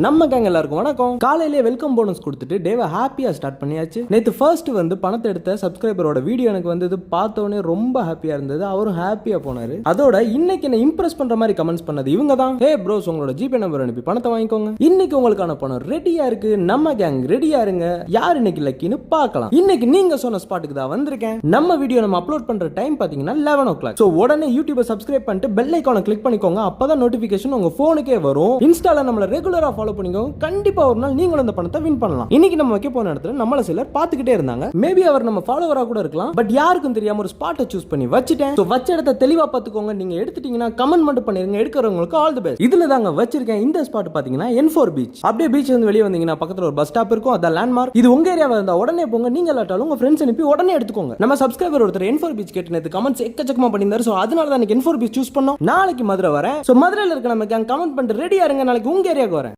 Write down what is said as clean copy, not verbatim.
நம்ம கேங் எல்லாருக்கும் வணக்கம். காலையிலே வெல்கம் போனஸ் கொடுத்துட்டு டேவை ஹாப்பியா ஸ்டார்ட் பண்ணியாச்சு. நேத்து ஃபர்ஸ்ட் பணத்தை எடுத்த சப்ஸ்கிரைபரோட வீடியோ எனக்கு வந்தது பார்த்தோன்னே ரொம்ப ஹாப்பியா இருந்தது. அவரும் ஹாப்பியா போனாரு. அதோட இன்னைக்கு என்ன இம்ப்ரெஸ் பண்ற மாதிரி கமெண்ட்ஸ் பண்ணது இவங்க தான். ஹே ப்ரோஸ், உங்களோட ஜிபே நம்பர் அனுப்பி பணத்தை வாங்கிக்கோங்க. இன்னைக்கு உங்களுக்கான பணம் ரெடியா இருக்கு. நம்ம கேங் ரெடியா இருங்க. யார் இன்னைக்கு லக்கின்னு பார்க்கலாம். இன்னைக்கு நீங்க சொன்ன ஸ்பாட்டுக்கு தான் வந்திருக்கேன். நம்ம வீடியோ நம்ம அப்லோட் பண்ற டைம் பாத்தீங்கன்னா 11 o'clock. சோ உடனே யூடியூபை சப்ஸ்கிரைப் பண்ணிட்டு பெல் ஐகானை கிளிக் பண்ணிக்கோங்க. அப்பதான் நோட்டிபிகேஷன் உங்க போனுக்கே வரும். இன்ஸ்டால நம்மள ரெகுலரா ஃபாலோ பண்ணிக்கோங்க. கண்டிப்பா ஒரு நாள் நீங்களும் அந்த பணத்தை வின் பண்ணலாம். இன்னைக்கு நம்ம வைக்க போன இடத்துல நம்மள சிலர் பாத்துக்கிட்டே இருந்தாங்க. மேபி அவர் நம்ம ஃபாலோவரா கூட இருக்கலாம். பட் யாருக்கும் தெரியாம ஒரு ஸ்பாட்டை சூஸ் பண்ணி வச்சிட்டேன். சோ வச்ச இடத்தை தெளிவா பாத்துக்கோங்க. நீங்க எடுத்துட்டீங்கன்னா கமெண்ட் மட்டும் பண்ணிருங்க. எடுக்கிறவங்களுக்கு ஆல் தி பெஸ்ட். இதுல தாங்க வச்சிருக்கேன். இந்த ஸ்பாட் பாத்தீங்கன்னா N4 பீச். அப்படியே பீச் வந்து வெளியே வந்தீங்கன்னா பக்கத்துல ஒரு பஸ் ஸ்டாப் இருக்கும். அத லேண்ட்மார்க். இது உங்க ஏரியாவா இருந்தா உடனே போங்க. நீங்க இல்லாட்டாலும் உங்க ஃப்ரெண்ட்ஸ் அனுப்பி உடனே எடுத்துக்கோங்க. நம்ம சப்ஸ்கிரைபர் ஒருத்தர் N4 பீச் கேட்டு நேத்து கமெண்ட்ஸ் எக்கச்சக்கமா பண்ணியிருந்தாரு. சோ அதனால தான் N4 பீச் சூஸ் பண்ணோம். நாளைக்கு மதுரை வரேன். சோ மதுரையில இருக்க நம்ம கேங் கமெண்ட் பண்ணிட்டு ரெடியா இருங்க. நாளைக்கு உங்க ஏரியாவுக்கு வரேன்.